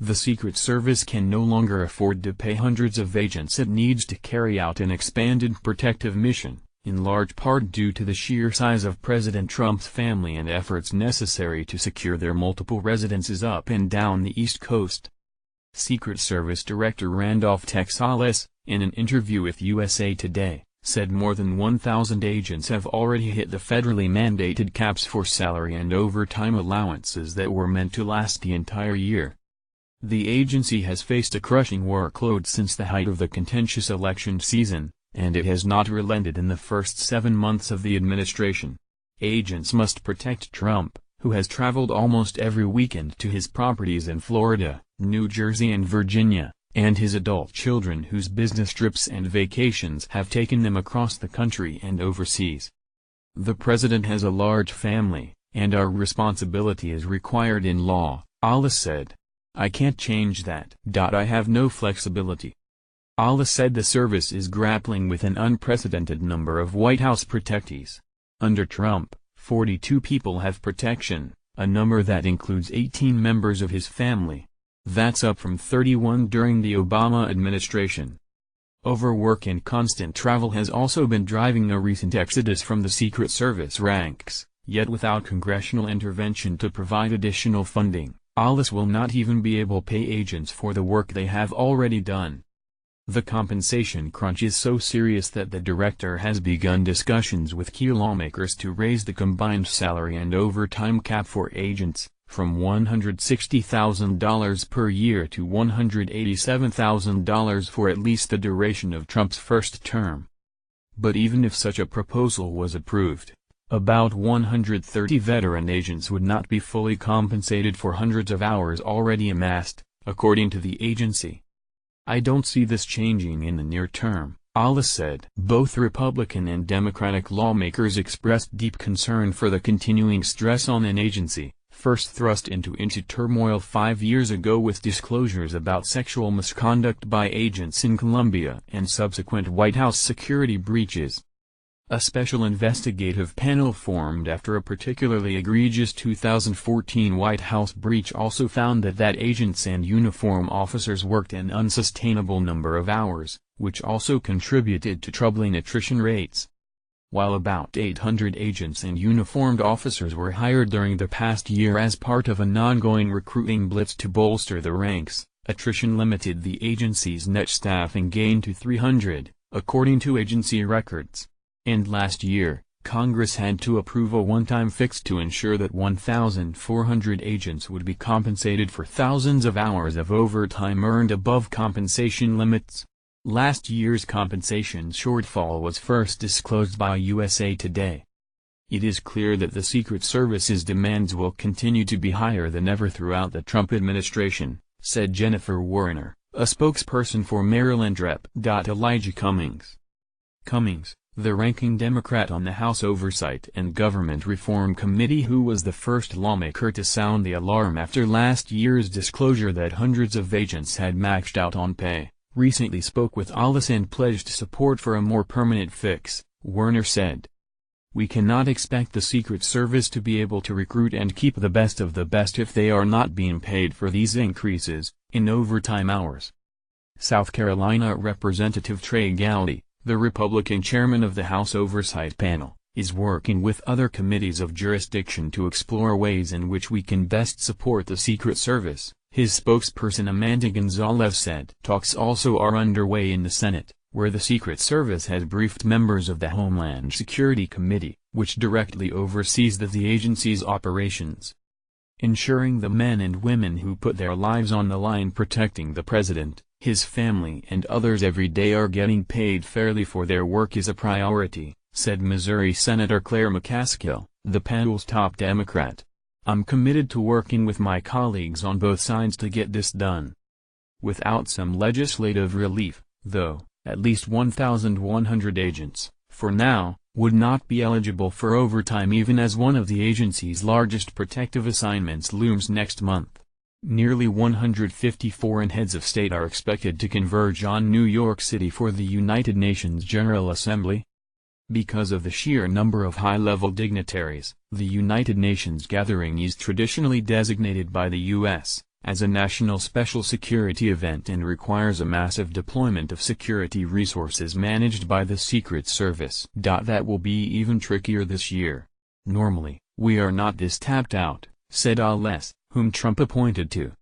The Secret Service can no longer afford to pay hundreds of agents it needs to carry out an expanded protective mission, in large part due to the sheer size of President Trump's family and efforts necessary to secure their multiple residences up and down the East Coast. Secret Service Director Randolph Texalis, in an interview with USA Today, said more than 1,000 agents have already hit the federally mandated caps for salary and overtime allowances that were meant to last the entire year. The agency has faced a crushing workload since the height of the contentious election season, and it has not relented in the first 7 months of the administration. Agents must protect Trump, who has traveled almost every weekend to his properties in Florida, New Jersey and Virginia, and his adult children whose business trips and vacations have taken them across the country and overseas. The president has a large family, and our responsibility is required in law, Allah said. I can't change that. I have no flexibility. Allah said the service is grappling with an unprecedented number of White House protectees. Under Trump, 42 people have protection, a number that includes 18 members of his family. That's up from 31 during the Obama administration. Overwork and constant travel has also been driving a recent exodus from the Secret Service ranks, yet without congressional intervention to provide additional funding, Alice will not even be able to pay agents for the work they have already done. The compensation crunch is so serious that the director has begun discussions with key lawmakers to raise the combined salary and overtime cap for agents, from $160,000 per year to $187,000 for at least the duration of Trump's first term. But even if such a proposal was approved, about 130 veteran agents would not be fully compensated for hundreds of hours already amassed, according to the agency. I don't see this changing in the near term, Allah said. Both Republican and Democratic lawmakers expressed deep concern for the continuing stress on an agency, first thrust into turmoil 5 years ago with disclosures about sexual misconduct by agents in Colombia and subsequent White House security breaches. A special investigative panel formed after a particularly egregious 2014 White House breach also found that agents and uniform officers worked an unsustainable number of hours, which also contributed to troubling attrition rates. While about 800 agents and uniformed officers were hired during the past year as part of an ongoing recruiting blitz to bolster the ranks, attrition limited the agency's net staffing gain to 300, according to agency records. And last year, Congress had to approve a one-time fix to ensure that 1,400 agents would be compensated for thousands of hours of overtime earned above compensation limits. Last year's compensation shortfall was first disclosed by USA Today. It is clear that the Secret Service's demands will continue to be higher than ever throughout the Trump administration, said Jennifer Warner, a spokesperson for Maryland Rep. Elijah Cummings. Cummings, the ranking Democrat on the House Oversight and Government Reform Committee who was the first lawmaker to sound the alarm after last year's disclosure that hundreds of agents had maxed out on pay, recently spoke with Alice and pledged support for a more permanent fix. Warner said, "We cannot expect the Secret Service to be able to recruit and keep the best of the best if they are not being paid for these increases in overtime hours." South Carolina Representative Trey Gowdy, the Republican chairman of the House Oversight Panel, is working with other committees of jurisdiction to explore ways in which we can best support the Secret Service, his spokesperson Amanda Gonzalez said. Talks also are underway in the Senate, where the Secret Service has briefed members of the Homeland Security Committee, which directly oversees the agency's operations. Ensuring the men and women who put their lives on the line protecting the president, his family and others every day are getting paid fairly for their work is a priority, said Missouri Senator Claire McCaskill, the panel's top Democrat. "I'm committed to working with my colleagues on both sides to get this done." Without some legislative relief, though, at least 1,100 agents, for now, would not be eligible for overtime even as one of the agency's largest protective assignments looms next month. Nearly 150 foreign heads of state are expected to converge on New York City for the United Nations General Assembly. Because of the sheer number of high-level dignitaries, the United Nations gathering is traditionally designated by the U.S., as a national special security event and requires a massive deployment of security resources managed by the Secret Service. That will be even trickier this year. Normally, we are not this tapped out, said Ales, whom Trump appointed to